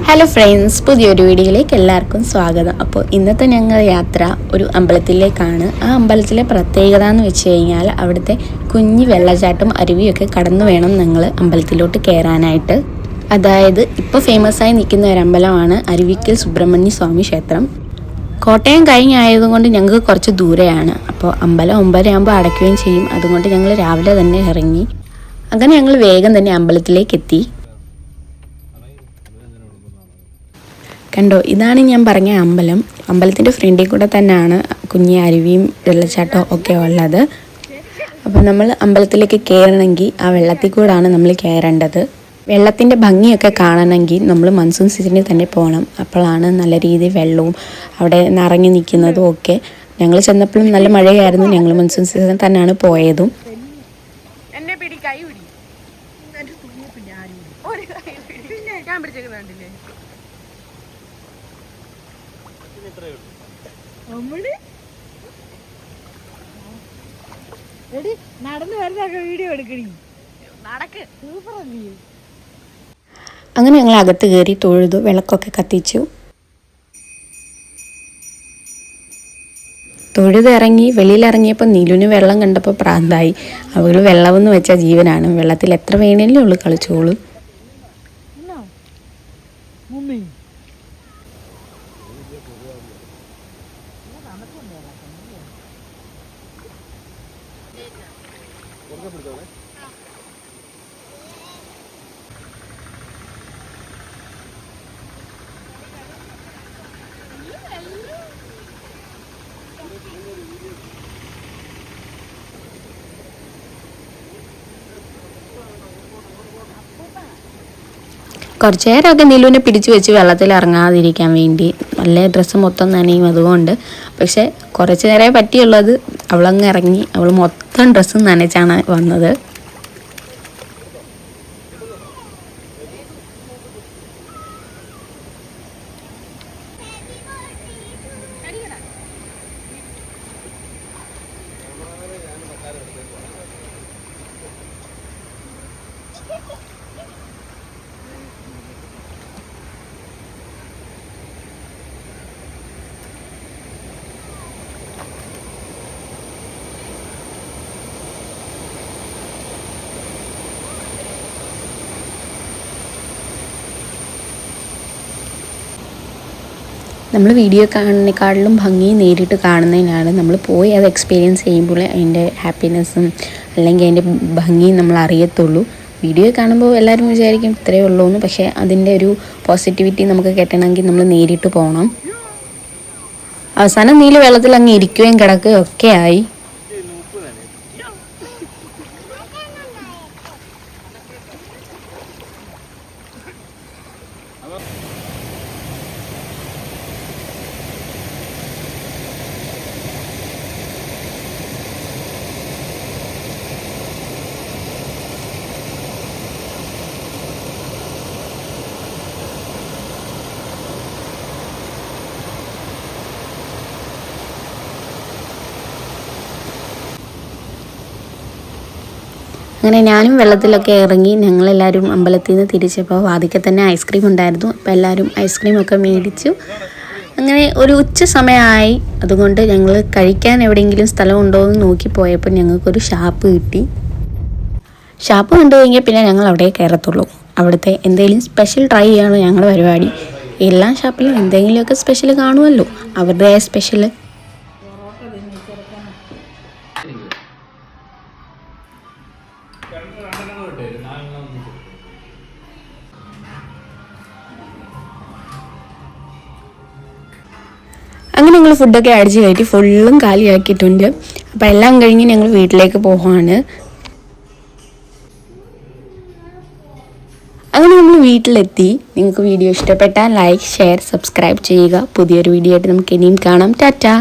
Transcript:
Hello friends, പുതിയൊരു വീഡിയോയിലേക്ക് എല്ലാവർക്കും സ്വാഗതം. അപ്പോൾ ഇന്നത്തെ ഞങ്ങളുടെ യാത്ര ഒരു അമ്പലത്തിലേക്കാണ്. ആ അമ്പലത്തിലെ പ്രത്യേകത എന്ന് വെച്ച് കഴിഞ്ഞാൽ അവിടുത്തെ കുഞ്ഞു വെള്ളച്ചാട്ടം അരുവിയൊക്കെ കടന്നു വേണം ഞങ്ങൾ അമ്പലത്തിലോട്ട് കയറാനായിട്ട്. അതായത് ഇപ്പോൾ ഫേമസായി നിൽക്കുന്ന ഒരു അമ്പലമാണ് അരുവിക്കൽ സുബ്രഹ്മണ്യ സ്വാമി ക്ഷേത്രം. കോട്ടയം കഴിഞ്ഞായതുകൊണ്ട് ഞങ്ങൾക്ക് കുറച്ച് ദൂരെയാണ്. അപ്പോൾ അമ്പലം 9:30 അടയ്ക്കുകയും ചെയ്യും. അതുകൊണ്ട് ഞങ്ങൾ രാവിലെ തന്നെ ഇറങ്ങി. അങ്ങനെ ഞങ്ങൾ വേഗം തന്നെ അമ്പലത്തിലേക്ക് എത്തി. കണ്ടോ, ഇതാണ് ഞാൻ പറഞ്ഞ അമ്പലം. അമ്പലത്തിൻ്റെ ഫ്രണ്ടിൽ കൂടെ തന്നെയാണ് കുഞ്ഞി അരുവിയും വെള്ളച്ചാട്ടവും ഒക്കെ ഉള്ളത്. അപ്പോൾ നമ്മൾ അമ്പലത്തിലേക്ക് കയറണമെങ്കിൽ ആ വെള്ളത്തിൽ കൂടാണ് നമ്മൾ കയറേണ്ടത്. വെള്ളത്തിൻ്റെ ഭംഗിയൊക്കെ കാണണമെങ്കിൽ നമ്മൾ മൺസൂൺ സീസണിൽ തന്നെ പോകണം. അപ്പോഴാണ് നല്ല രീതിയിൽ വെള്ളവും അവിടെ നിറഞ്ഞു നിൽക്കുന്നതും ഒക്കെ. ഞങ്ങൾ ചെന്നപ്പോഴും നല്ല മഴയായിരുന്നു. ഞങ്ങൾ മൺസൂൺ സീസണിൽ തന്നെയാണ് പോയതും. അങ്ങനെ ഞങ്ങൾ അകത്ത് കയറി തൊഴുതു, വിളക്കൊക്കെ കത്തിച്ചു. തൊഴുത് ഇറങ്ങി വെളിയിലിറങ്ങിയപ്പോൾ നീലുവിന് വെള്ളം കണ്ടപ്പോൾ പ്രാന്തായി. അവൾ വെള്ളമെന്ന് വെച്ച ജീവനാണ്. വെള്ളത്തിൽ എത്ര വേണേലും അവൾ കളിച്ചോളൂ. കുറച്ച് നേരമൊക്കെ നീലുവിനെ പിടിച്ചു വെച്ച് വെള്ളത്തിൽ ഇറങ്ങാതിരിക്കാൻ വേണ്ടി. നല്ല ഡ്രസ്സ് മൊത്തം നനയും അതുകൊണ്ട്. പക്ഷെ കുറച്ച് നേരമേ പറ്റിയുള്ളത്. അവളങ്ങ് ഇറങ്ങി. അവൾ മൊത്തം ഡ്രസ്സ് നനച്ചാണ് വന്നത്. നമ്മൾ വീഡിയോ കാണുന്നതിനേക്കാളിലും ഭംഗി നേരിട്ട് കാണുന്നതിനാണ്. നമ്മൾ പോയി അത് എക്സ്പീരിയൻസ് ചെയ്യുമ്പോൾ അതിൻ്റെ ഹാപ്പിനെസ്സും അല്ലെങ്കിൽ അതിൻ്റെ ഭംഗിയും നമ്മൾ അറിയത്തുള്ളൂ. വീഡിയോ കാണുമ്പോൾ എല്ലാവരും വിചാരിക്കും ഇത്രയേ ഉള്ളൂ എന്ന്. പക്ഷേ അതിൻ്റെ ഒരു പോസിറ്റിവിറ്റി നമുക്ക് കിട്ടണമെങ്കിൽ നമ്മൾ നേരിട്ട് പോകണം. അവസാനം നീല വെള്ളത്തിൽ അങ്ങ് ഇരിക്കുകയും കിടക്കുകയും ഒക്കെ ആയി. അങ്ങനെ ഞാനും വെള്ളത്തിലൊക്കെ ഇറങ്ങി. ഞങ്ങളെല്ലാവരും അമ്പലത്തിൽ നിന്ന് തിരിച്ചപ്പോൾ വാതിക്കൽ തന്നെ ഐസ്ക്രീം ഉണ്ടായിരുന്നു. അപ്പോൾ എല്ലാവരും ഐസ്ക്രീമൊക്കെ മേടിച്ചു. അങ്ങനെ ഒരു ഉച്ച സമയമായി. അതുകൊണ്ട് ഞങ്ങൾ കഴിക്കാൻ എവിടെയെങ്കിലും സ്ഥലമുണ്ടോ എന്ന് നോക്കി പോയപ്പോൾ ഞങ്ങൾക്കൊരു ഷാപ്പ് കിട്ടി. ഷാപ്പ് കണ്ടു കഴിഞ്ഞാൽ പിന്നെ ഞങ്ങൾ അവിടെ കയറത്തുള്ളൂ. അവിടുത്തെ എന്തെങ്കിലും സ്പെഷ്യൽ ട്രൈ ചെയ്യാണ് ഞങ്ങളുടെ പരിപാടി. എല്ലാ ഷാപ്പിലും എന്തെങ്കിലുമൊക്കെ സ്പെഷ്യൽ കാണുമല്ലോ, അവരുടെ സ്പെഷ്യൽ. അങ്ങനെ ഞങ്ങൾ ഫുഡൊക്കെ അടിച്ച് കയറ്റി ഫുള്ളും കാലിയാക്കിയിട്ടുണ്ട്. അപ്പോൾ എല്ലാം കഴിഞ്ഞ് ഞങ്ങൾ വീട്ടിലേക്ക് പോവുകയാണ്. അങ്ങനെ നമ്മൾ വീട്ടിലെത്തി. നിങ്ങൾക്ക് വീഡിയോ ഇഷ്ടപ്പെട്ടാൽ ലൈക്ക്, ഷെയർ, സബ്സ്ക്രൈബ് ചെയ്യുക. പുതിയൊരു വീഡിയോ ആയിട്ട് നമുക്ക് ഇനിയും കാണാം. ടാറ്റാ.